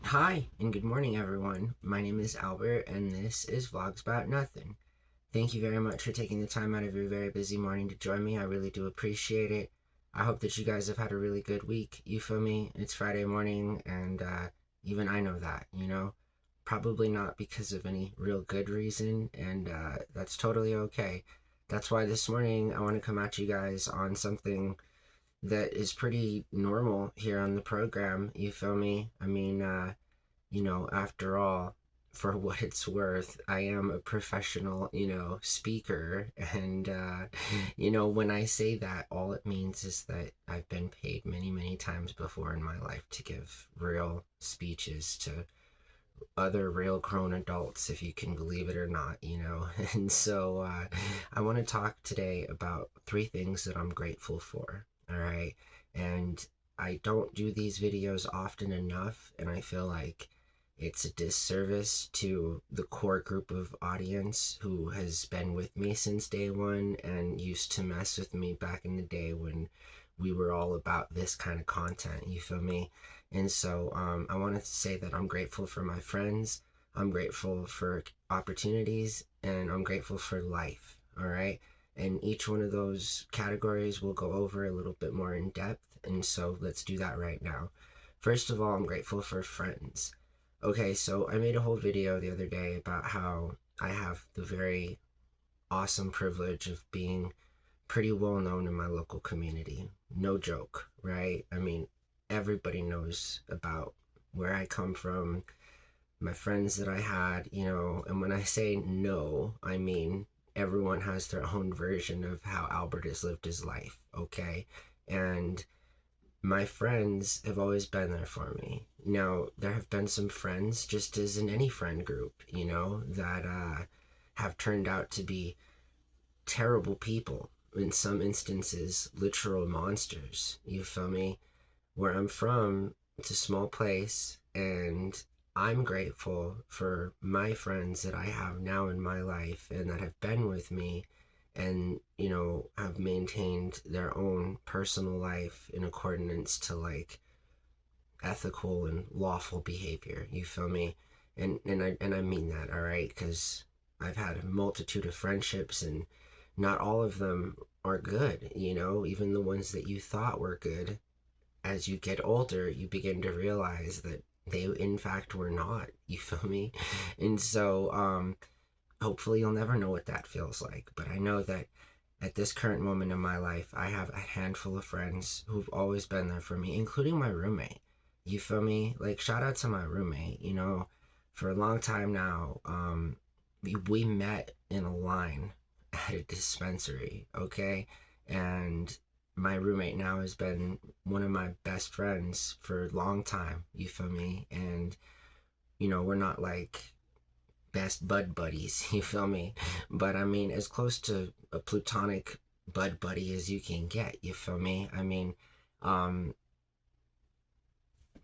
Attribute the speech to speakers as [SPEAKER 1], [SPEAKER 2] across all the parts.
[SPEAKER 1] Hi, and good morning, everyone. My name is Albert, and this is Vlogs About Nothing. Thank you very much for taking the time out of your very busy morning to join me. I really do appreciate it. I hope that you guys have had a really good week. You feel me? It's Friday morning, and even I know that. Probably not because of any real good reason, and that's totally okay. That's why this morning I want to come at you guys on something that is pretty normal here on the program. You feel me? After all, for what it's worth, I am a professional, speaker. And, when I say that, all it means is that I've been paid many, many times before in my life to give real speeches to other real grown adults, if you can believe it or not. And so I want to talk today about three things that I'm grateful for. All right. And I don't do these videos often enough, and I feel like it's a disservice to the core group of audience who has been with me since day one and used to mess with me back in the day when we were all about this kind of content. You feel me? And so I wanted to say that I'm grateful for my friends, I'm grateful for opportunities, and I'm grateful for life. All right. And each one of those categories we'll go over a little bit more in depth. And so let's do that right now. First of all, I'm grateful for friends. Okay, so I made a whole video the other day about how I have the very awesome privilege of being pretty well known in my local community. No joke, right? I mean, everybody knows about where I come from, my friends that I had, and when I say no, I mean everyone has their own version of how Albert has lived his life, okay? And my friends have always been there for me. Now, there have been some friends, just as in any friend group, that have turned out to be terrible people, in some instances literal monsters. You feel me? Where I'm from, it's a small place, and I'm grateful for my friends that I have now in my life and that have been with me and have maintained their own personal life in accordance to like ethical and lawful behavior. You feel me? And I mean that, all right, because I've had a multitude of friendships, and not all of them are good. Even the ones that you thought were good, as you get older, you begin to realize that they in fact were not. You feel me? And so hopefully you'll never know what that feels like, but I know that at this current moment in my life, I have a handful of friends who've always been there for me, including my roommate. You feel me? Like, shout out to my roommate. For a long time now, we met in a line at a dispensary, okay? And my roommate now has been one of my best friends for a long time. You feel me? And we're not like best bud buddies. You feel me? But I mean, as close to a plutonic bud buddy as you can get. You feel me? I mean, um,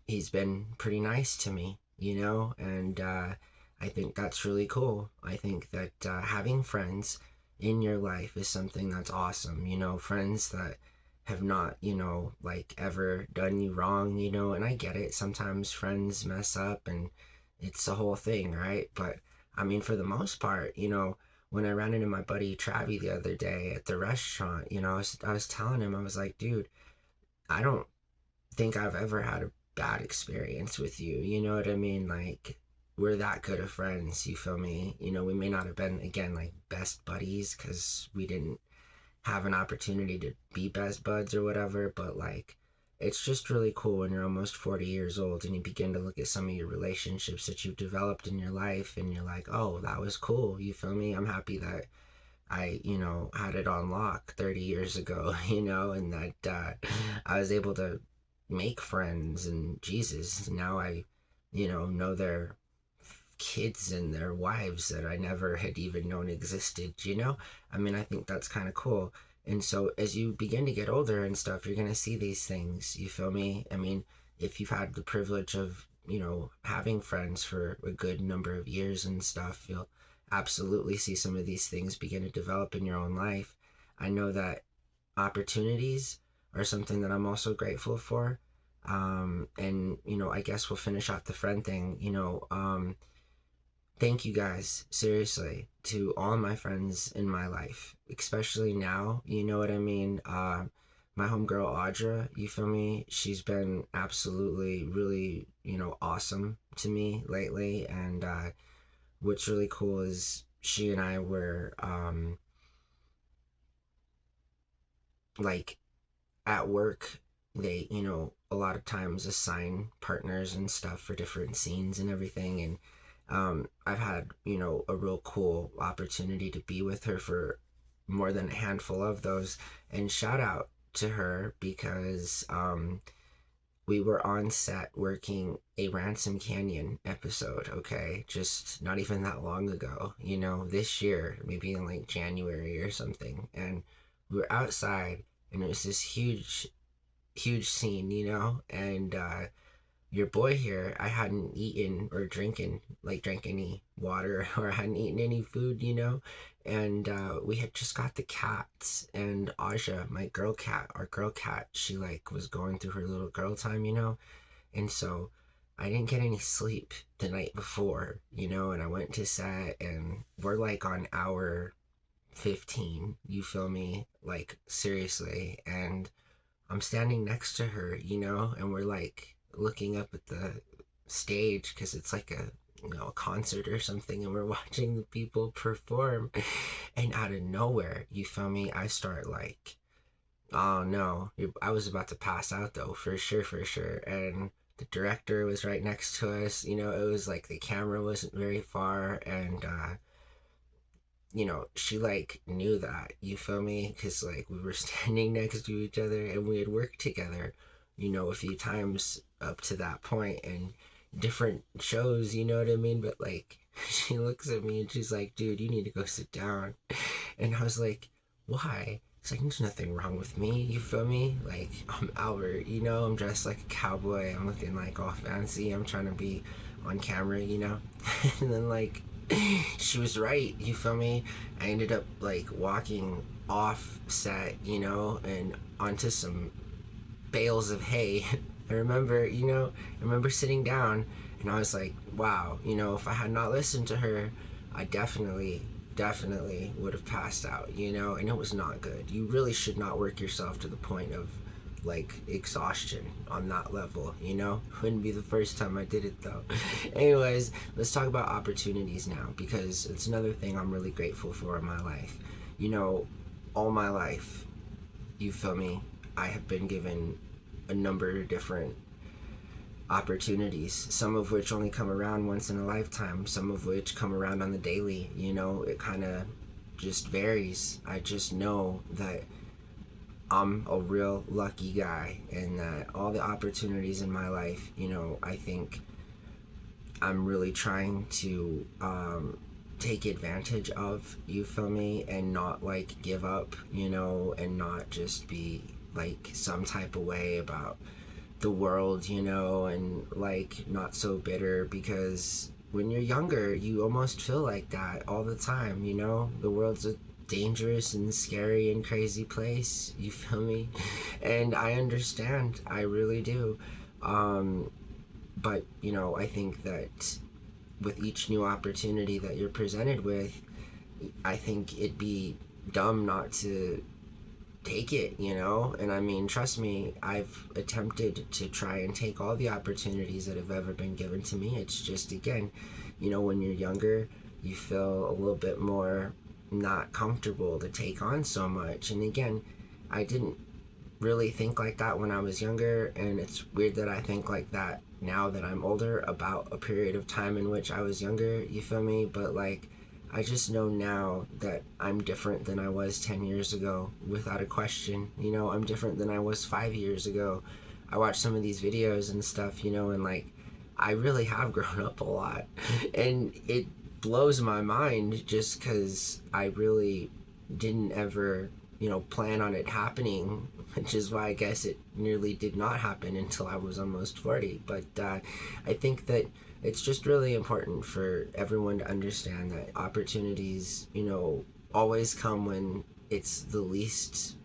[SPEAKER 1] he's been pretty nice to me, and I think that's really cool. I think that having friends in your life is something that's awesome. Friends that have not, like ever done you wrong, and I get it. Sometimes friends mess up and it's a whole thing, right? But I mean, for the most part, when I ran into my buddy Travi the other day at the restaurant, I was telling him, I was like, dude, I don't think I've ever had a bad experience with you. You know what I mean? Like, we're that good of friends, you feel me? We may not have been, again, like best buddies because we didn't have an opportunity to be best buds or whatever, but like, it's just really cool when you're almost 40 years old and you begin to look at some of your relationships that you've developed in your life and you're like, oh, that was cool. You feel me? I'm happy that I had it on lock 30 years ago, and that I was able to make friends. And Jesus, now I know their kids and their wives that I never had even known existed. I mean, I think that's kind of cool. And so as you begin to get older and stuff, you're going to see these things. You feel me? I mean, if you've had the privilege of having friends for a good number of years and stuff, you'll absolutely see some of these things begin to develop in your own life. I know that opportunities are something that I'm also grateful for. And, I guess we'll finish off the friend thing. Thank you guys, seriously, to all my friends in my life, especially now. You know what I mean? My homegirl Audra, you feel me? She's been absolutely, really, awesome to me lately. And what's really cool is she and I were like at work. They, a lot of times assign partners and stuff for different scenes and everything. And I've had, a real cool opportunity to be with her for more than a handful of those. And shout out to her because we were on set working a Ransom Canyon episode, okay? Just not even that long ago, this year, maybe in like January or something. And we were outside and it was this huge, huge scene, and your boy here, I hadn't eaten or drank any water or I hadn't eaten any food, and we had just got the cats, and Aja, my girl cat, our girl cat, she like was going through her little girl time, and so I didn't get any sleep the night before, and I went to set and we're like on hour 15, you feel me? Like seriously, and I'm standing next to her, and we're like looking up at the stage because it's like a concert or something, and we're watching the people perform. And out of nowhere, you feel me? I start like, oh no, I was about to pass out though, for sure, for sure. And the director was right next to us, it was like the camera wasn't very far, and she like knew that, you feel me? Because like we were standing next to each other and we had worked together, a few times up to that point and different shows, you know what I mean? But like, she looks at me and she's like, dude, you need to go sit down. And I was like, why? It's like, there's nothing wrong with me, you feel me? Like, I'm Albert, I'm dressed like a cowboy, I'm looking like all fancy, I'm trying to be on camera, And then like, she was right, you feel me? I ended up like walking off set, and onto some bales of hay. I remember sitting down and I was like, wow, if I had not listened to her, I definitely would have passed out, and it was not good. You really should not work yourself to the point of like exhaustion on that level, Wouldn't be the first time I did it though. Anyways, let's talk about opportunities now because it's another thing I'm really grateful for in my life. All my life, you feel me? I have been given a number of different opportunities, some of which only come around once in a lifetime, some of which come around on the daily. It kind of just varies. I just know that I'm a real lucky guy and that all the opportunities in my life, I think I'm really trying to take advantage of, you feel me, and not like give up, and not just be like some type of way about the world, and like not so bitter because when you're younger, you almost feel like that all the time, The world's a dangerous and scary and crazy place, you feel me? And I understand, I really do. But, I think that with each new opportunity that you're presented with, I think it'd be dumb not to take it, And I mean, trust me, I've attempted to try and take all the opportunities that have ever been given to me. It's just, again, when you're younger, you feel a little bit more not comfortable to take on so much. And again, I didn't really think like that when I was younger, and it's weird that I think like that now that I'm older about a period of time in which I was younger, you feel me? But like, I just know now that I'm different than I was 10 years ago, without a question. I'm different than I was 5 years ago. I watch some of these videos and stuff, and like, I really have grown up a lot. And it blows my mind just because I really didn't ever, plan on it happening, which is why I guess it nearly did not happen until I was almost 40. But I think that it's just really important for everyone to understand that opportunities, always come when it's the least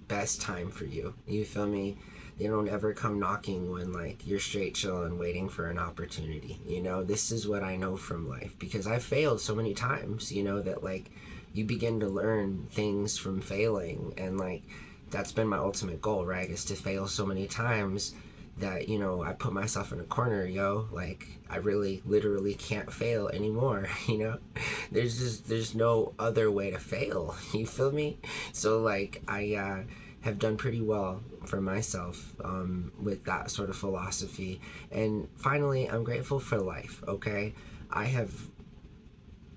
[SPEAKER 1] best time for you. You feel me? they don't ever come knocking when like you're straight chilling waiting for an opportunity. This is what I know from life, because I failed so many times, that like you begin to learn things from failing. And like that's been my ultimate goal, right? Is to fail so many times that I put myself in a corner, like I really literally can't fail anymore. There's no other way to fail. You feel me? So like I have done pretty well for myself with that sort of philosophy. And finally, I'm grateful for life. Okay, I have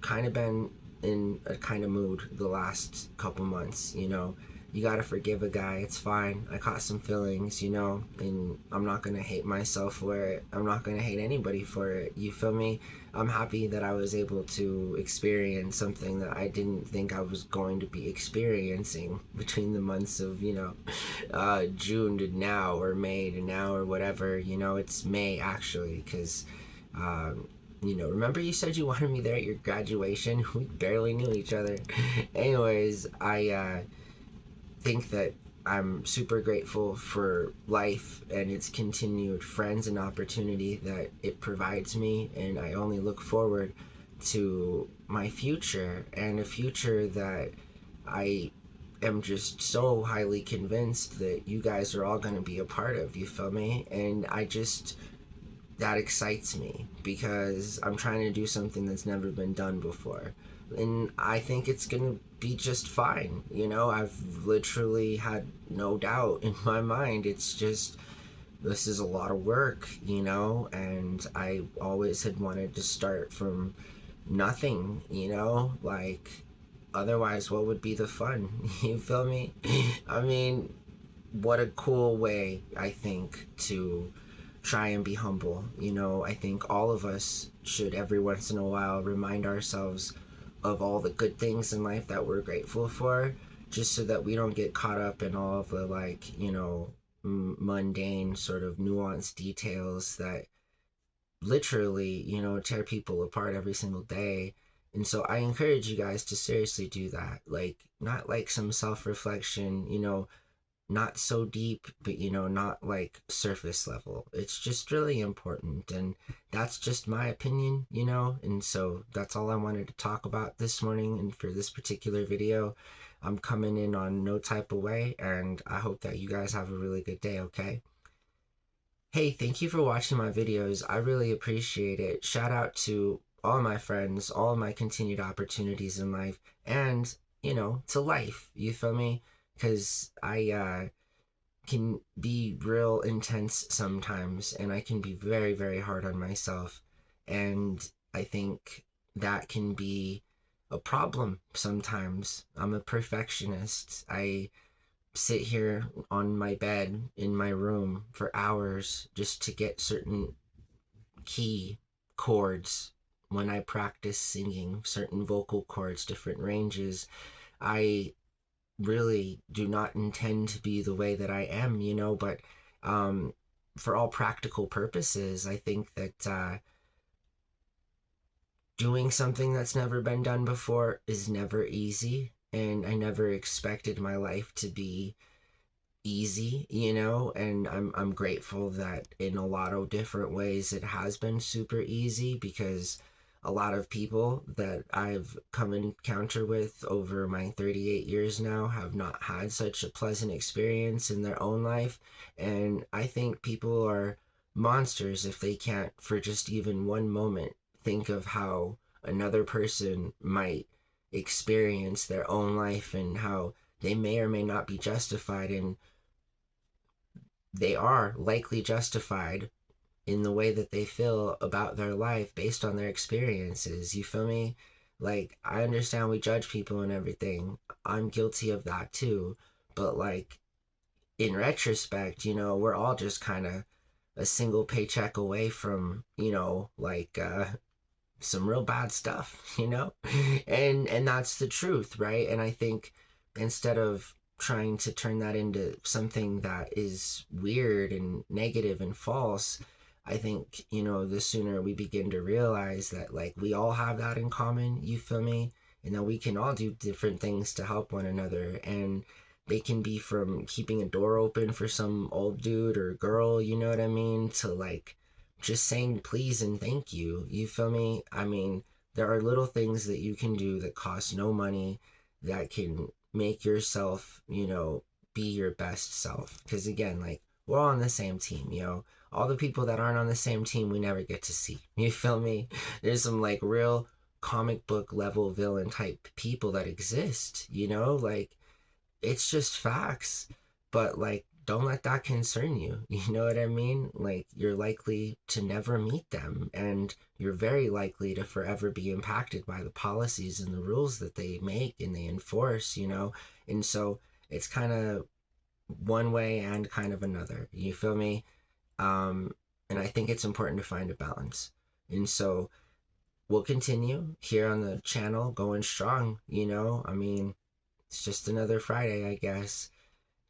[SPEAKER 1] kind of been in a kind of mood the last couple months. You gotta forgive a guy. It's fine. I caught some feelings, and I'm not gonna hate myself for it. I'm not gonna hate anybody for it. You feel me? I'm happy that I was able to experience something that I didn't think I was going to be experiencing between the months of, June to now, or May to now, or whatever. It's May actually, because remember you said you wanted me there at your graduation? We barely knew each other. Anyways, I think that I'm super grateful for life and its continued friends and opportunity that it provides me, and I only look forward to my future, and a future that I am just so highly convinced that you guys are all going to be a part of. You feel me? And that excites me, because I'm trying to do something that's never been done before. And I think it's going to be just fine. I've literally had no doubt in my mind. It's just, this is a lot of work, and I always had wanted to start from nothing, like, otherwise, what would be the fun? You feel me? I mean, what a cool way, I think, to try and be humble. I think all of us should every once in a while remind ourselves of all the good things in life that we're grateful for, just so that we don't get caught up in all of the like, mundane sort of nuanced details that literally, tear people apart every single day. And so I encourage you guys to seriously do that. Like, not like some self reflection, not so deep, but not like surface level. It's just really important, and that's just my opinion, and so that's all I wanted to talk about this morning. And for this particular video, I'm coming in on no type of way, and I hope that you guys have a really good day. Okay, hey, thank you for watching my videos. I really appreciate it. Shout out to all my friends, all my continued opportunities in life, and to life. You feel me? Because I can be real intense sometimes, and I can be very, very hard on myself. And I think that can be a problem sometimes. I'm a perfectionist. I sit here on my bed in my room for hours just to get certain key chords when I practice singing, certain vocal chords, different ranges. I really do not intend to be the way that I am, but um, for all practical purposes, I think that doing something that's never been done before is never easy. And I never expected my life to be easy, and I'm grateful that in a lot of different ways it has been super easy, because a lot of people that I've come encounter with over my 38 years now have not had such a pleasant experience in their own life. And I think people are monsters if they can't, for just even one moment, think of how another person might experience their own life, and how they may or may not be justified, and they are likely justified in the way that they feel about their life based on their experiences. You feel me? Like, I understand we judge people and everything. I'm guilty of that too. But like, in retrospect, we're all just kind of a single paycheck away from, like some real bad stuff, and that's the truth, right? And I think instead of trying to turn that into something that is weird and negative and false, I think, the sooner we begin to realize that, like, we all have that in common, you feel me? And that we can all do different things to help one another. And They can be from keeping a door open for some old dude or girl, you know what I mean, to like just saying please and thank you. You feel me? I mean, there are little things that you can do that cost no money that can make yourself, be your best self. Because again, like, we're all on the same team, all the people that aren't on the same team we never get to see. You feel me? There's some like real comic book level villain type people that exist, like it's just facts. But like, don't let that concern you. You know what I mean? Like, you're likely to never meet them, and you're very likely to forever be impacted by the policies and the rules that they make and they enforce, And so it's kind of one way and kind of another. You feel me? Um, and I think it's important to find a balance. And so we'll continue here on the channel going strong, I mean, it's just another Friday, I guess.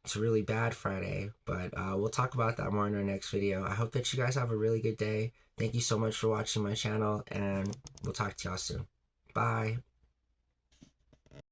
[SPEAKER 1] It's a really bad Friday, but we'll talk about that more in our next video. I hope that you guys have a really good day. Thank you so much for watching my channel, and we'll talk to y'all soon. Bye.